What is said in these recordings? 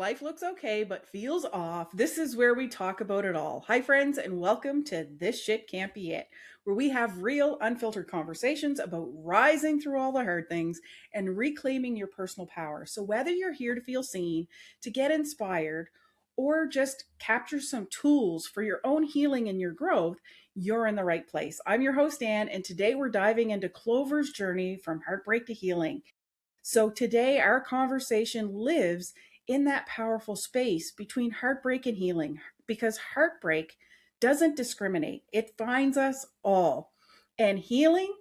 life looks okay but feels off, this is where we talk about it all. Hi, friends, and welcome to This Shit Can't Be It, where we have real, unfiltered conversations about rising through all the hard things and reclaiming your personal power. So, whether you're here to feel seen, to get inspired, or just capture some tools for your own healing and your growth, you're in the right place. I'm your host, Anne, and today we're diving into Clover's journey from heartbreak to healing. So today, our conversation lives in that powerful space between heartbreak and healing because heartbreak doesn't discriminate, it finds us all. And healing,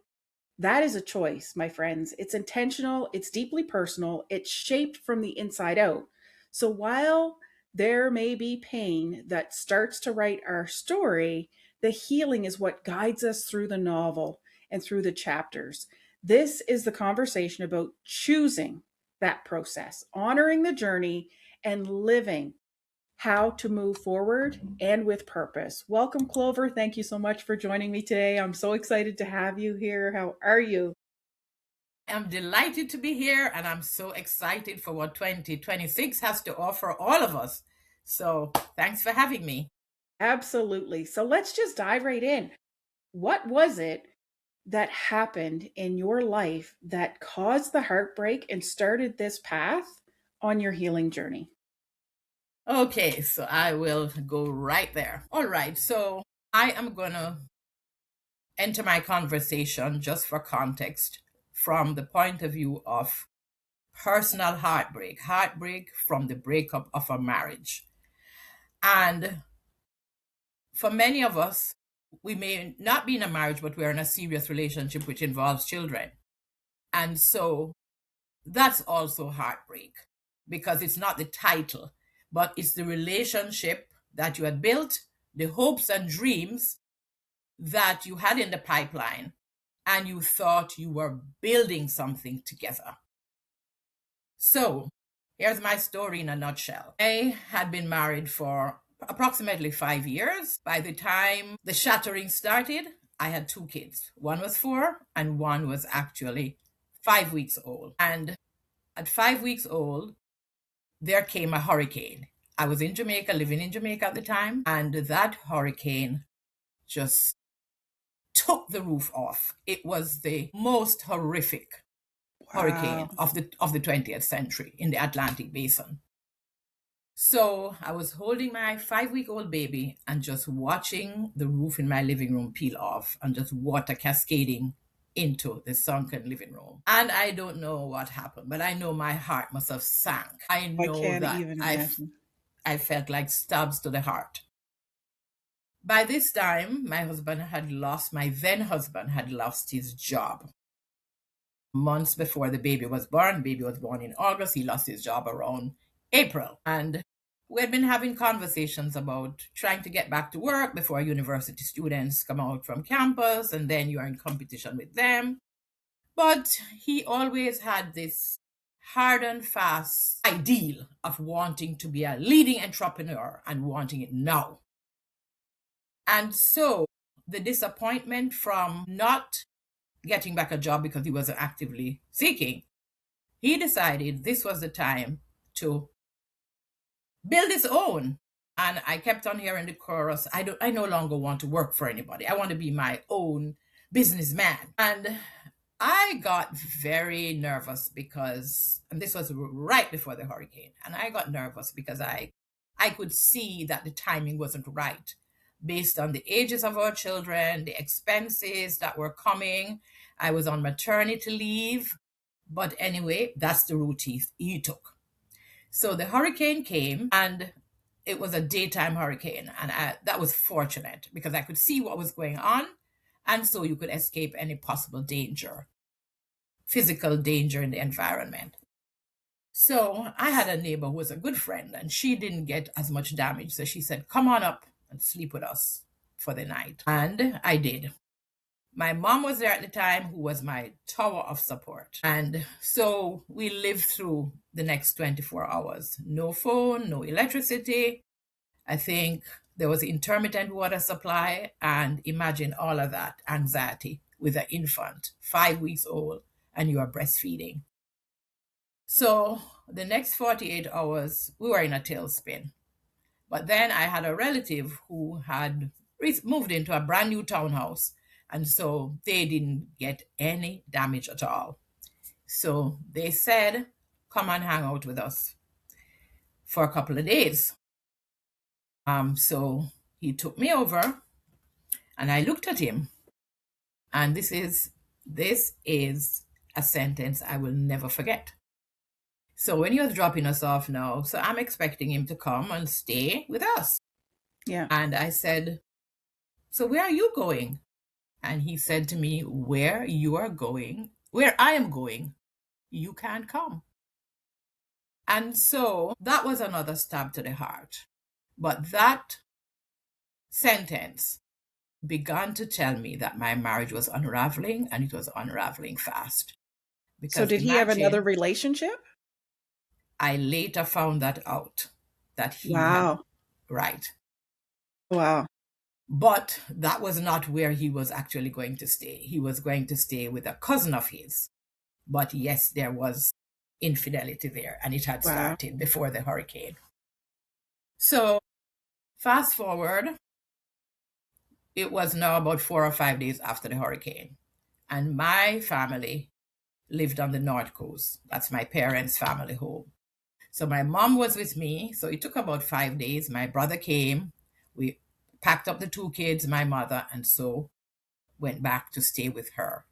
that is a choice, my friends. It's intentional, it's deeply personal, it's shaped from the inside out. So while there may be pain that starts to write our story, the healing is what guides us through the novel and through the chapters. This is the conversation about choosing that process, honoring the journey, and living how to move forward and with purpose. Welcome, Clover. Thank you so much for joining me today. I'm so excited to have you here. How are you? I'm delighted to be here and I'm so excited for what 2026 has to offer all of us. So, thanks for having me. Absolutely. So let's just dive right in. What was it that happened in your life that caused the heartbreak and started this path on your healing journey? Okay, so I will go right there. All right, so I am going to enter my conversation just for context from the point of view of personal heartbreak, heartbreak from the breakup of a marriage. And for many of us, we may not be in a marriage, but we're in a serious relationship which involves children. And so that's also heartbreak because it's not the title, but it's the relationship that you had built, the hopes and dreams that you had in the pipeline, and you thought you were building something together. So here's my story in a nutshell. I had been married for approximately 5 years. By the time the shattering started, I had two kids. One was 4, and one was actually 5 weeks old. And at 5 weeks old, there came a hurricane. I was in Jamaica, living in Jamaica at the time, and that hurricane just took the roof off. It was the most horrific hurricane Wow. of the 20th century in the Atlantic basin. So I was holding my 5-week-old baby and just watching the roof in my living room peel off and just water cascading into the sunken living room. And I don't know what happened, but I know my heart must have sank. I I know can't that even I imagine. I felt like stabs to the heart. By this time, my then husband had lost his job. Months before the baby was born in August, he lost his job around April. And we had been having conversations about trying to get back to work before university students come out from campus and then you are in competition with them. But he always had this hard and fast ideal of wanting to be a leading entrepreneur and wanting it now. And so the disappointment from not getting back a job because he wasn't actively seeking, he decided this was the time to build his own. And I kept on hearing the chorus, I no longer want to work for anybody. I want to be my own businessman. And I got very nervous because, and this was right before the hurricane, and I got nervous because I could see that the timing wasn't right based on the ages of our children, the expenses that were coming. I was on maternity leave, but anyway, that's the route he took. So the hurricane came and it was a daytime hurricane. And that was fortunate because I could see what was going on. And so you could escape any possible danger, physical danger in the environment. So I had a neighbor who was a good friend and she didn't get as much damage. So she said, come on up and sleep with us for the night. And I did. My mom was there at the time, who was my tower of support. And so we lived through the next 24 hours. No phone, no electricity. I think there was intermittent water supply. And imagine all of that anxiety with an infant, 5 weeks old, and you are breastfeeding. So the next 48 hours, we were in a tailspin. But then I had a relative who had moved into a brand new townhouse. And so they didn't get any damage at all. So they said, come and hang out with us for a couple of days. So he took me over and I looked at him. And this is a sentence I will never forget. So when he was dropping us off now, so I'm expecting him to come and stay with us. Yeah. And I said, so where are you going? And he said to me, where you are going, where I am going, you can't come. And so that was another stab to the heart. But that sentence began to tell me that my marriage was unraveling and it was unraveling fast. So Because did he have another imagine, relationship? I later found that out that he had, Wow. right. Wow. But that was not where he was actually going to stay. He was going to stay with a cousin of his. But yes, there was infidelity there, and it had Wow. started before the hurricane. So, fast forward, it was now about 4 or 5 days after the hurricane, and my family lived on the North Coast. That's my parents' family home. So, my mom was with me. So, it took about 5 days. My brother came. We packed up the two kids, my mother, and so went back to stay with her.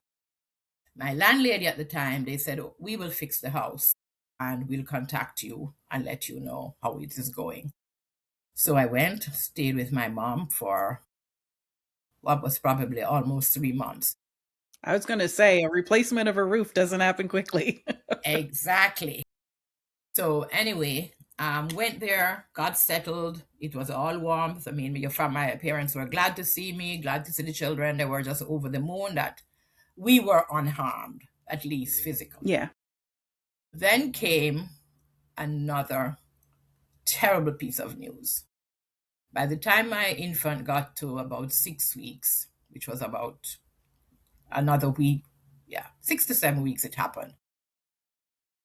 My landlady at the time, they said, "Oh, we will fix the house and we'll contact you and let you know how it is going." So I went, stayed with my mom for what was probably almost 3 months. I was going to say a replacement of a roof doesn't happen quickly. Exactly. So anyway, went there, got settled. It was all warmth. I mean, my parents were glad to see me, glad to see the children. They were just over the moon that we were unharmed, at least physically. Yeah. Then came another terrible piece of news. By the time my infant got to about 6 weeks, which was about another week, yeah, 6 to 7 weeks, it happened.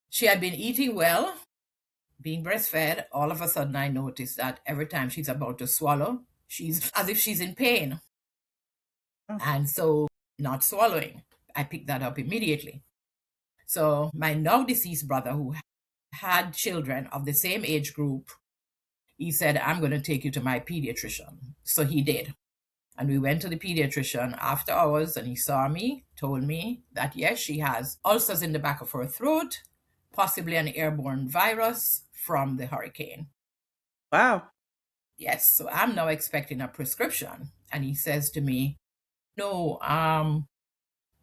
She had been eating well, being breastfed. All of a sudden, I noticed that every time she's about to swallow, she's as if she's in pain. Oh. And so, not swallowing. I picked that up immediately. So, my now deceased brother, who had children of the same age group, he said, "I'm going to take you to my pediatrician." So he did. And we went to the pediatrician after hours, and he saw me, told me that yes, she has ulcers in the back of her throat, possibly an airborne virus from the hurricane. Wow. Yes, so I'm now expecting a prescription. And he says to me, "No,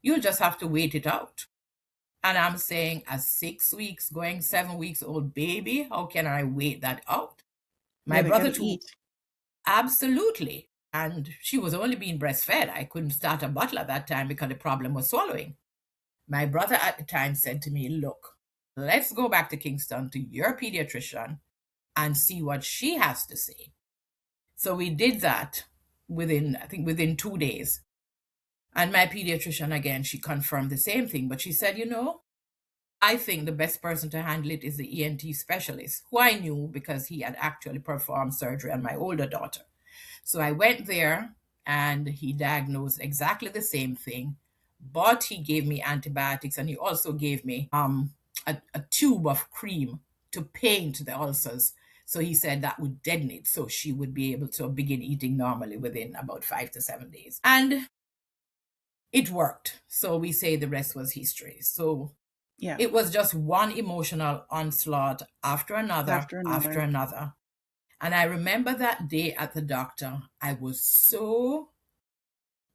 you'll just have to wait it out." And I'm saying, a 6 weeks, going 7 weeks old baby, how can I wait that out? My Yeah, they brother gotta too, eat. absolutely. And she was only being breastfed. I couldn't start a bottle at that time because the problem was swallowing. My brother at the time said to me, "Look, let's go back to Kingston to your pediatrician and see what she has to say." So we did that within 2 days. And my pediatrician, again, she confirmed the same thing. But she said, I think the best person to handle it is the ENT specialist, who I knew because he had actually performed surgery on my older daughter. So I went there and he diagnosed exactly the same thing, but he gave me antibiotics and he also gave me a tube of cream to paint the ulcers. So he said that would deaden it so she would be able to begin eating normally within about 5 to 7 days. And it worked. So we say the rest was history. So Yeah. it was just one emotional onslaught after another, After after another. another. And I remember that day at the doctor, I was so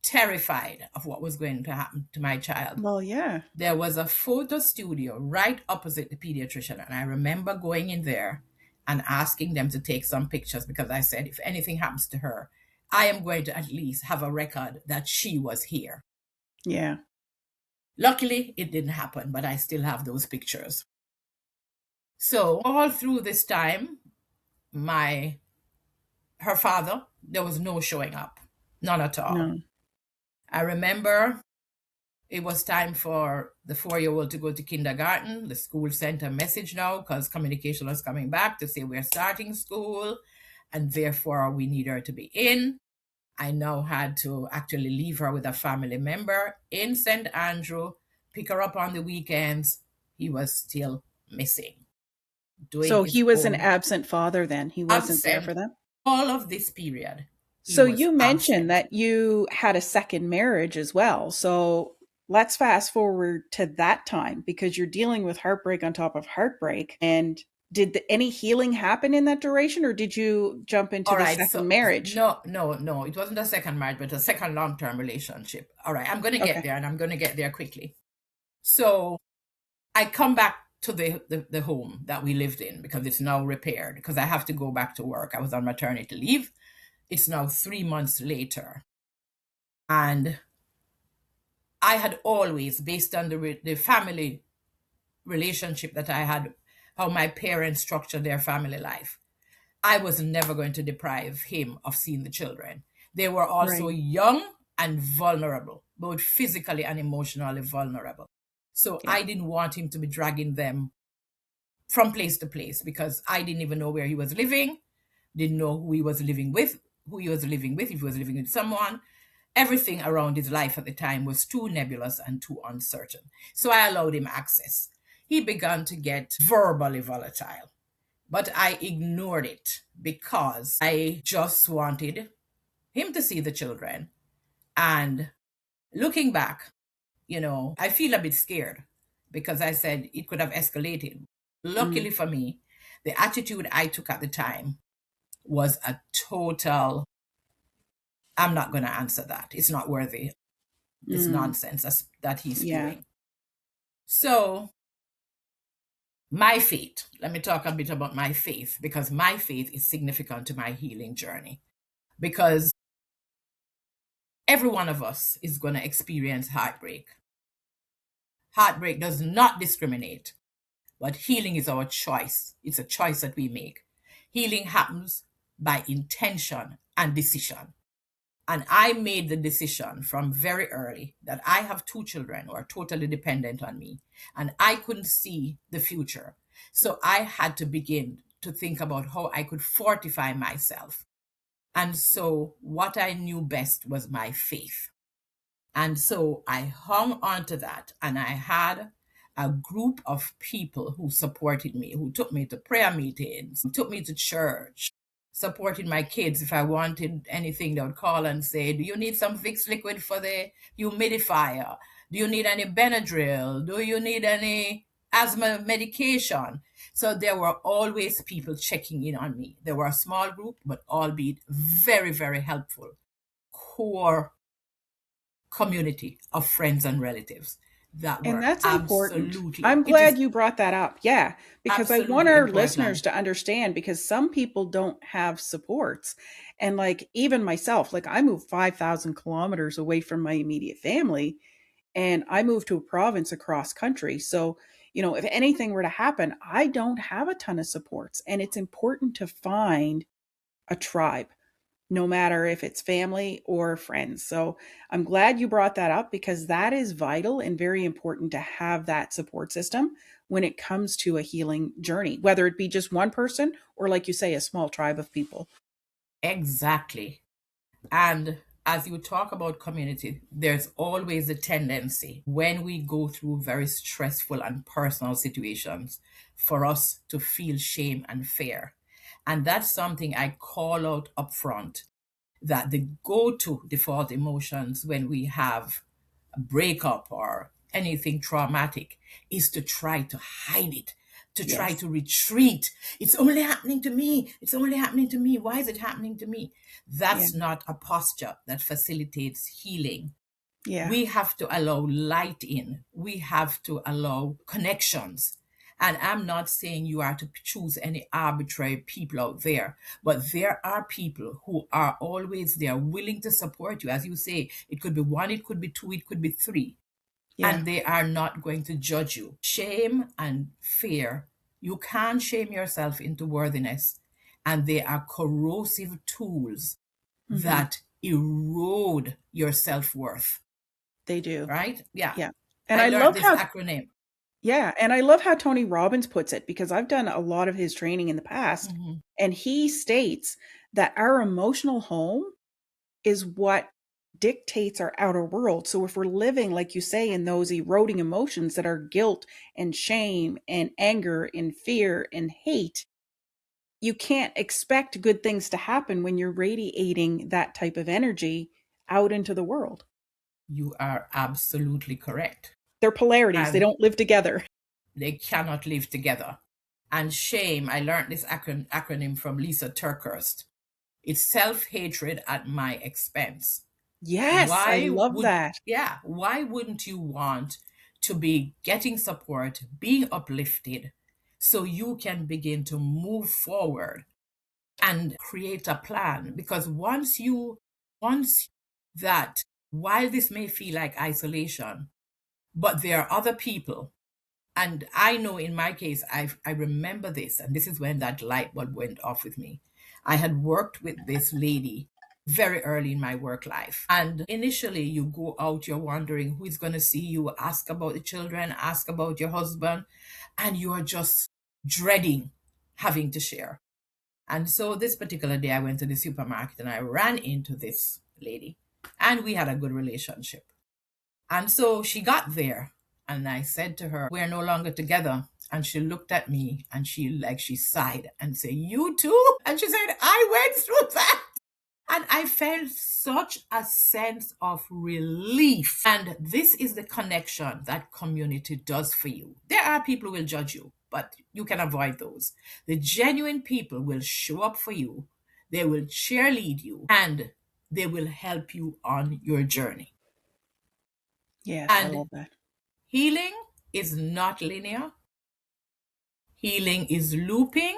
terrified of what was going to happen to my child. Well, yeah. There was a photo studio right opposite the pediatrician. And I remember going in there and asking them to take some pictures because I said, if anything happens to her, I am going to at least have a record that she was here. Yeah. Luckily, it didn't happen, but I still have those pictures. So all through this time, her father, there was no showing up, none at all. No. I remember it was time for the 4-year-old to go to kindergarten. The school sent a message now because communication was coming back to say we're starting school and therefore we need her to be in. I now had to actually leave her with a family member in St. Andrew, pick her up on the weekends. He was still missing, doing So his he was an own absent father then. He wasn't there for absent. them. All of this period, he So was you mentioned absent. that you had a second marriage as well. So let's fast forward to that time because you're dealing with heartbreak on top of heartbreak. And did any healing happen in that duration, or did you jump into All the right, second so marriage? no, it wasn't a second marriage, but a second long-term relationship. All right, I'm going to get Okay. there, and I'm going to get there quickly. So I come back to the home that we lived in because it's now repaired because I have to go back to work. I was on maternity leave. It's now 3 months later. And I had always, based on the family relationship that I had, how my parents structured their family life, I was never going to deprive him of seeing the children. They were also Right. young and vulnerable, both physically and emotionally vulnerable. So Yeah. I didn't want him to be dragging them from place to place because I didn't even know where he was living, didn't know who he was living with, if he was living with someone. Everything around his life at the time was too nebulous and too uncertain. So I allowed him access. He began to get verbally volatile, but I ignored it because I just wanted him to see the children. And looking back, I feel a bit scared because I said it could have escalated. Mm, Luckily for me, the attitude I took at the time was a total, I'm not going to answer that. It's not worthy. It's mm, nonsense that he's yeah. spewing. So, my faith, let me talk a bit about my faith because my faith is significant to my healing journey. Because every one of us is going to experience heartbreak. Heartbreak does not discriminate, but healing is our choice. It's a choice that we make. Healing happens by intention and decision. And I made the decision from very early that I have 2 children who are totally dependent on me, and I couldn't see the future. So I had to begin to think about how I could fortify myself. And so what I knew best was my faith. And so I hung on to that, and I had a group of people who supported me, who took me to prayer meetings, took me to church, supported my kids. If I wanted anything, they would call and say, do you need some fixed liquid for the humidifier? Do you need any Benadryl? Do you need any asthma medication? So there were always people checking in on me. They were a small group, but albeit very, very helpful. Core community of friends and relatives that And were that's important. absolutely, I'm it is glad you brought that up. Yeah, because I want absolutely our listeners important. to understand because some people don't have supports. And like even myself, like I moved 5,000 kilometers away from my immediate family and I moved to a province across country. So, if anything were to happen, I don't have a ton of supports. And it's important to find a tribe no matter if it's family or friends. So I'm glad you brought that up because that is vital and very important to have that support system when it comes to a healing journey, whether it be just one person or, like you say, a small tribe of people. Exactly. And as you talk about community, there's always a tendency when we go through very stressful and personal situations for us to feel shame and fear. And that's something I call out upfront, that the go-to default emotions when we have a breakup or anything traumatic is to try to hide it, to try Yes. to retreat. It's only happening to me. It's only happening to me. Why is it happening to me? Yeah. That's not a posture that facilitates healing. Yeah. We have to allow light in. We have to allow connections. And I'm not saying you are to choose any arbitrary people out there, but there are people who are always there, willing to support you. As you say, it could be one, it could be two, it could be three, Yeah. and they are not going to judge you. Shame and fear, you can shame yourself into worthiness, and they are corrosive tools Hmm. that erode your self worth. They do. right? Yeah. Yeah. And I I learned love this how acronym. yeah, and I love how Tony Robbins puts it because I've done a lot of his training in the past, Hmm. and he states that our emotional home is what dictates our outer world. So if we're living, like you say, in those eroding emotions that are guilt and shame and anger and fear and hate, you can't expect good things to happen when you're radiating that type of energy out into the world. You are absolutely correct. They're polarities, they And don't live together. they cannot live together. And shame, I learned this acronym from Lisa Turkhurst. It's self-hatred at my expense. Yes, I Why love would, that. yeah, why wouldn't you want to be getting support, being uplifted, so you can begin to move forward and create a plan? Because once that, while this may feel like isolation, but there are other people. And I know in my case, I remember this, and this is when that light bulb went off with me. I had worked with this lady very early in my work life. And initially, you go out, you're wondering who is going to see you, ask about the children, ask about your husband, and you are just dreading having to share. And so this particular day, I went to the supermarket and I ran into this lady, and we had a good relationship. And so she got there, and I said to her, "We're no longer together." And she looked at me and she sighed and said, "You too?" And she said, "I went through that." And I felt such a sense of relief. And this is the connection that community does for you. There are people who will judge you, but you can avoid those. The genuine people will show up for you, they will cheerlead you, and they will help you on your journey. Yes, I And love that. healing is not linear. Healing is looping.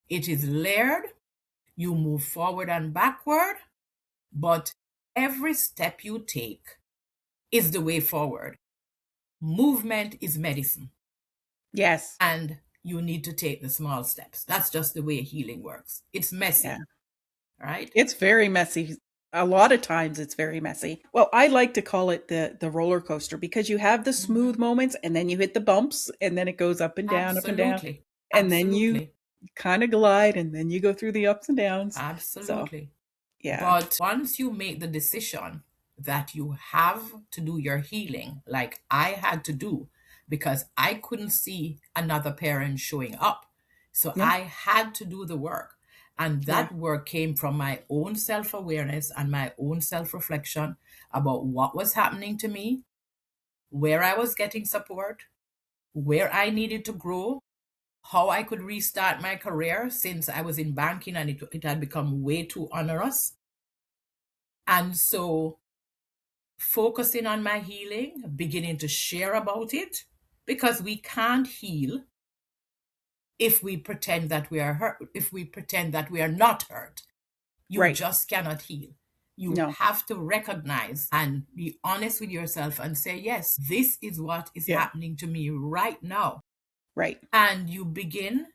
It is layered. You move forward and backward, but every step you take is the way forward. Movement is medicine, Yes. and you need to take the small steps. That's just the way healing works. It's Yeah. messy, right? It's very messy. A lot of times it's very messy. Well, I like to call it the roller coaster because you have the smooth Mhm. moments and then you hit the bumps and then it goes up and down. Absolutely. And then you Absolutely. kind of glide and then you go through the ups and downs. So, Absolutely. yeah. But once you make the decision that you have to do your healing, like I had to do, because I couldn't see another parent showing up. So Yeah. I had to do the work. And Yeah. that work came from my own self awareness and my own self reflection about what was happening to me, where I was getting support, where I needed to grow, how I could restart my career since I was in banking and it had become way too onerous. And so focusing on my healing, beginning to share about it, because we can't heal if we pretend that we are hurt, if we pretend that we are not hurt. You Right. just cannot heal. You No. have to recognize and be honest with yourself and say, yes, this is what is Yeah. happening to me right now. Right. And you begin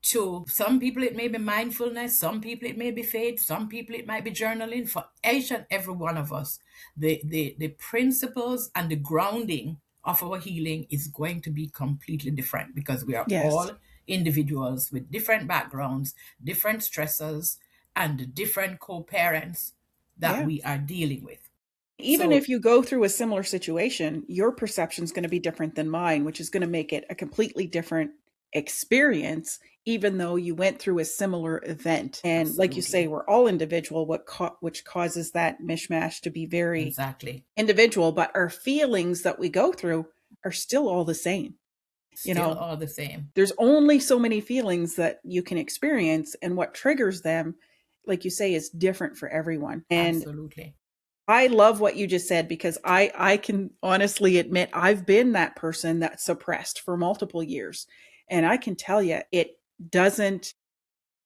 to, some people it may be mindfulness, some people it may be faith, some people it might be journaling. For each and every one of us, the principles and the grounding of our healing is going to be completely different because we are Yes. all individuals with different backgrounds, different stressors, and different co-parents that Yeah. we are dealing with. Even So if you go through a similar situation, your perception is going to be different than mine, which is going to make it a completely different experience, even though you went through a similar event. And like you say, absolutely, we're all individual, which causes that mishmash to be very exactly, individual, but our feelings that we go through are still all the same. You still know, all the same. there's only so many feelings that you can experience, and what triggers them, like you say, is different for everyone. And Absolutely. I love what you just said because I can honestly admit I've been that person that's suppressed for multiple years. And I can tell you it doesn't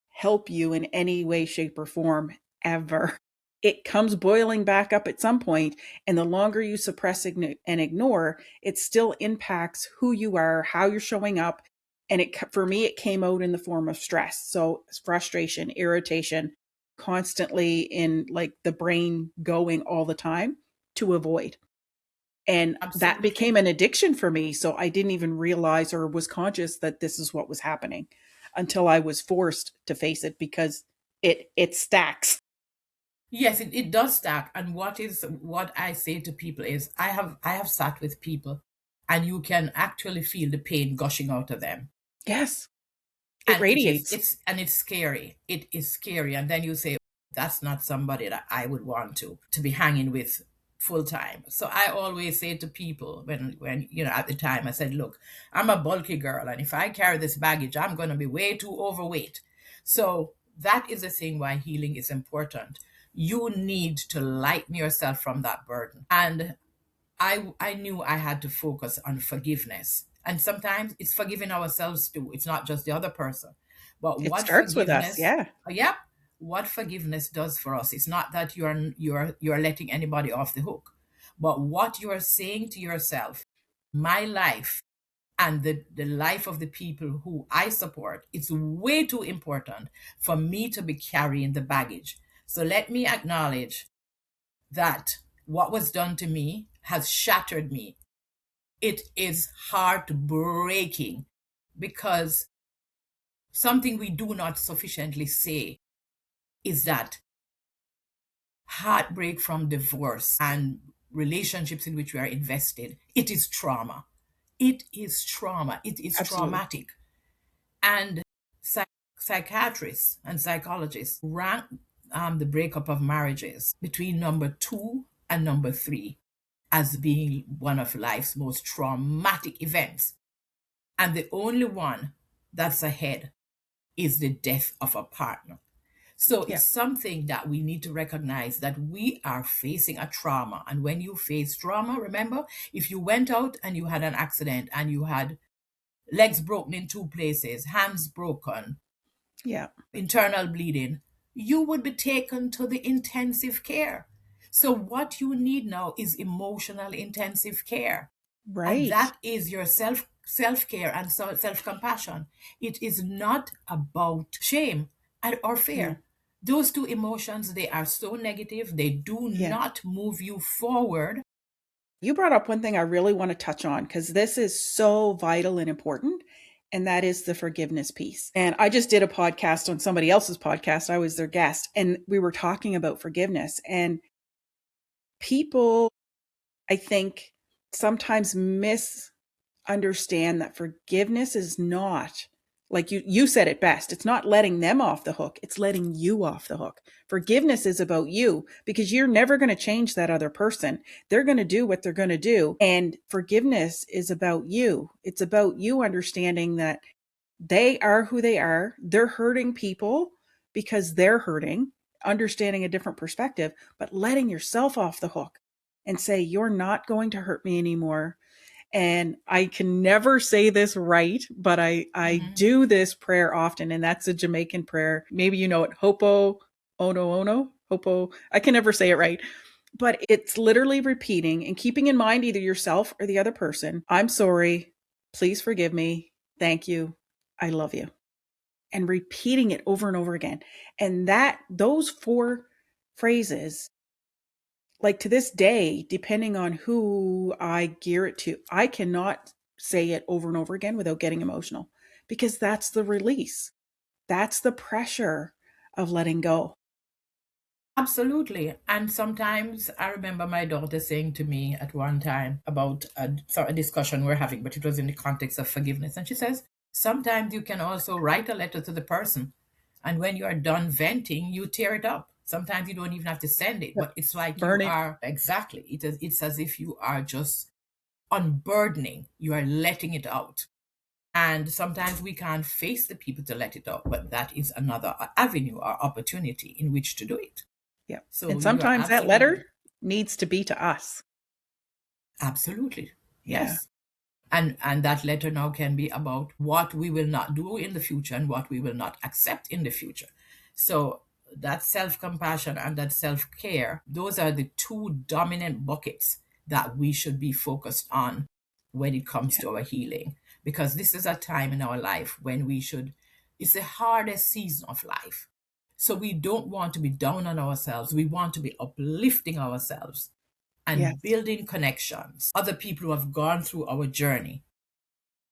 help you in any way, shape, or form ever. It comes boiling back up at some point, and the longer you suppress and ignore, it still impacts who you are, how you're showing up. And for me, it came out in the form of stress. So frustration, irritation, constantly in like the brain going all the time to avoid. And that became Absolutely. an addiction for me. So I didn't even realize or was conscious that this is what was happening until I was forced to face it because it stacks. Yes, it does stack. And what I say to people is I have sat with people and you can actually feel the pain gushing out of them. Yes, it And it is radiates. it's scary. It is scary. And then you say, that's not somebody that I would want to be hanging with full time. So I always say to people when at the time I said, look, I'm a bulky girl, and if I carry this baggage, I'm gonna be way too overweight. So that is the thing why healing is important. You need to lighten yourself from that burden. And I knew I had to focus on forgiveness. And sometimes it's forgiving ourselves too. It's not just the other person. But It starts with us. Yeah. yep, what forgiveness does for us, it's not that you're letting anybody off the hook. But what you are saying to yourself, my life and the life of the people who I support, it's way too important for me to be carrying the baggage. So let me acknowledge that what was done to me has shattered me. It is heartbreaking because something we do not sufficiently say is that heartbreak from divorce and relationships in which we are invested, it is trauma. It is trauma. It is Absolutely. traumatic. And psych- psychiatrists and psychologists rank the breakup of marriages between number 2 and number 3 as being one of life's most traumatic events. And the only one that's ahead is the death of a partner. So Yeah. it's something that we need to recognize that we are facing a trauma. And when you face trauma, remember, if you went out and you had an accident and you had legs broken in 2 places, hands broken, Yeah. internal bleeding, you would be taken to the intensive care. So what you need now is emotional intensive care. And Right. that is your self care and self compassion. It is not about shame or No. fear. Those two emotions, they are so negative, they do Yeah. not move you forward. You brought up one thing I really want to touch on because this is so vital and important. And that is the forgiveness piece. And I just did a podcast on somebody else's podcast. I was their guest, and we were talking about forgiveness. And people, I think, sometimes misunderstand that forgiveness is not, like you said it best, it's not letting them off the hook, it's letting you off the hook. Forgiveness is about you because you're never going to change that other person. They're going to do what they're going to do. And forgiveness is about you. It's about you understanding that they are who they are. They're hurting people because they're hurting, understanding a different perspective, but letting yourself off the hook and say, you're not going to hurt me anymore. And I can never say this right, but I Mhm. do this prayer often, and that's a Jamaican prayer. Maybe you know it, Hopo Ono Ono. Hopo. I can never say it right. But it's literally repeating and keeping in mind either yourself or the other person. I'm sorry. Please forgive me. Thank you. I love you. And repeating it over and over again. And that those four phrases, like to this day, depending on who I gear it to, I cannot say it over and over again without getting emotional because that's the release. That's the pressure of letting go. Absolutely. And sometimes I remember my daughter saying to me at one time about a discussion we're having, but it was in the context of forgiveness. And she says, sometimes you can also write a letter to the person. And when you are done venting, you tear it up. Sometimes you don't even have to send it, Yep. but it's like you Burn it. are exactly, it's as if you are just unburdening, you are letting it out. And sometimes we can't face the people to let it out, but that is another avenue or opportunity in which to do it. Yeah. So And you are sometimes that letter absolutely, needs to be to us. absolutely, Yeah. yes. And that letter now can be about what we will not do in the future and what we will not accept in the future. So that self-compassion and that self-care, those are the two dominant buckets that we should be focused on when it comes Yeah. to our healing. Because this is a time in our life when it's the hardest season of life. So we don't want to be down on ourselves. We want to be uplifting ourselves. and Yes. building connections, other people who have gone through our journey,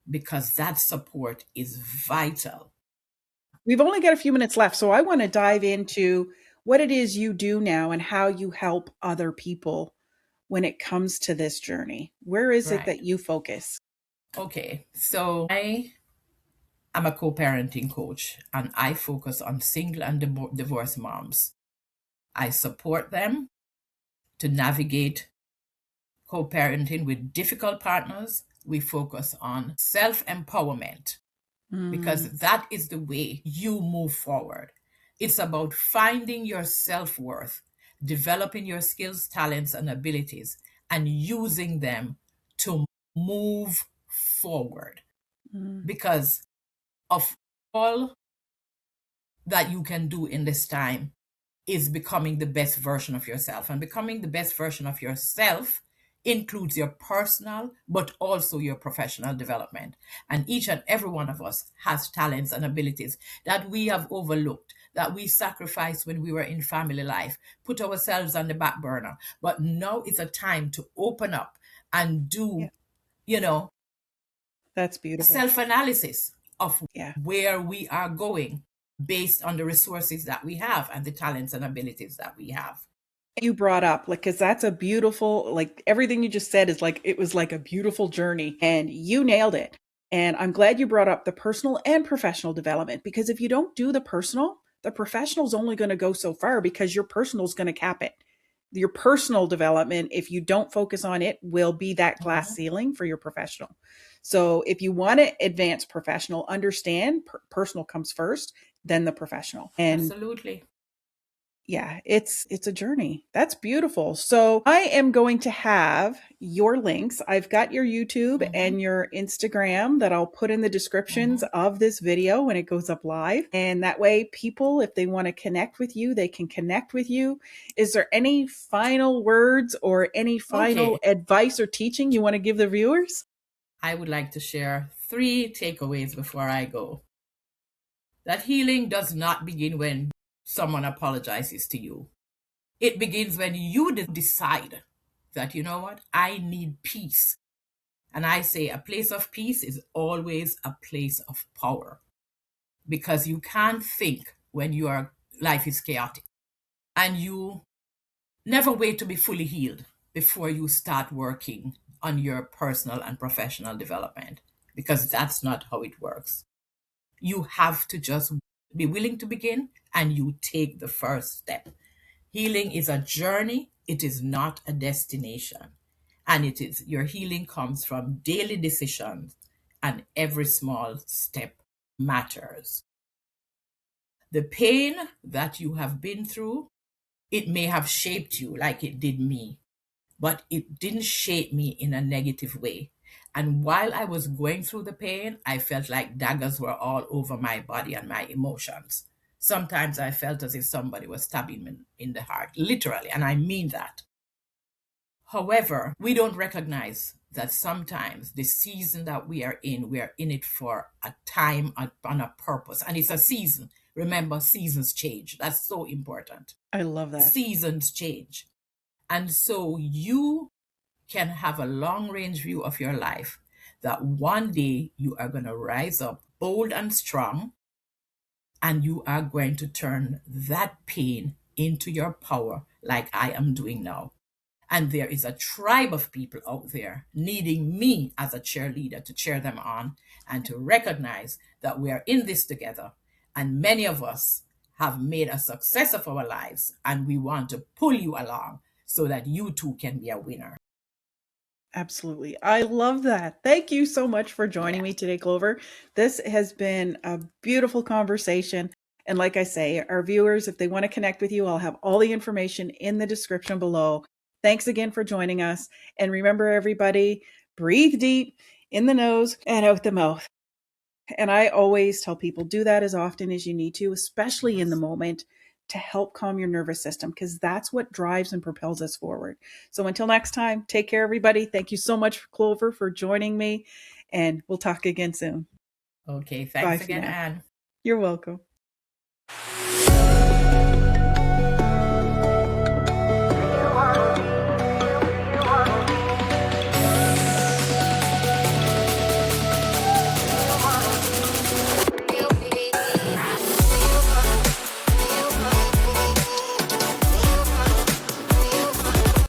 because that support is vital. We've only got a few minutes left, so I want to dive into what it is you do now and how you help other people when it comes to this journey. Where is it Right. that you focus? Okay. So I am a co parenting coach and I focus on single and divorced moms. I support them to navigate co parenting with difficult partners. We focus on self empowerment Mm, because that is the way you move forward. It's about finding your self worth, developing your skills, talents, and abilities, and using them to move forward. mm, Because of all that you can do in this time is becoming the best version of yourself. And becoming the best version of yourself includes your personal, but also your professional development. And each and every one of us has talents and abilities that we have overlooked, that we sacrificed when we were in family life, put ourselves on the back burner. But now is a time to open up and yeah, do, you know, that's beautiful. self analysis of Yeah. where we are going based on the resources that we have and the talents and abilities that we have. You brought up, like, because that's a beautiful, like, everything you just said is like, it was like a beautiful journey and you nailed it. And I'm glad you brought up the personal and professional development because if you don't do the professional is only going to go so far because your personal is going to cap it. Your personal development, if you don't focus on it, will be that glass Mhm. ceiling for your professional. So if you want to advance professional, understand personal comes first, then the professional. And Absolutely. yeah, it's a journey. That's beautiful. So I am going to have your links. I've got your YouTube Hmm. and your Instagram that I'll put in the descriptions Hmm. of this video when it goes up live. And that way people, if they want to connect with you, they can connect with you. Is there any final words or any final Okay. advice or teaching you want to give the viewers? I would like to share three takeaways before I go. That healing does not begin when someone apologizes to you. It begins when you decide that, you know what, I need peace. And I say a place of peace is always a place of power because you can't think when your life is chaotic. And you never wait to be fully healed before you start working on your personal and professional development because that's not how it works. You have to just be willing to begin and you take the first step. Healing is a journey, it is not a destination. And it is your healing comes from daily decisions and every small step matters. The pain that you have been through, it may have shaped you like it did me, but it didn't shape me in a negative way. And while I was going through the pain, I felt like daggers were all over my body and my emotions. Sometimes I felt as if somebody was stabbing me in the heart, literally, and I mean that. However, we don't recognize that sometimes the season that we are in it for a time on a purpose, and it's a season. Remember, seasons change. That's so important. I love that. Seasons change. And so you can have a long range view of your life that one day you are going to rise up bold and strong and you are going to turn that pain into your power like I am doing now. And there is a tribe of people out there needing me as a cheerleader to cheer them on and to recognize that we are in this together. And many of us have made a success of our lives, and we want to pull you along so that you too can be a winner. Absolutely. I love that. Thank you so much for joining Yeah. me today, Clover. This has been a beautiful conversation. And like I say, our viewers, if they want to connect with you, I'll have all the information in the description below. Thanks again for joining us. And remember, everybody, breathe deep in the nose and out the mouth. And I always tell people do that as often as you need to, especially in the Yes. moment to help calm your nervous system, because that's what drives and propels us forward. So until next time, take care, everybody. Thank you so much, Clover, for joining me. And we'll talk again soon. Okay. Bye Thanks for again, now. Anne. You're welcome.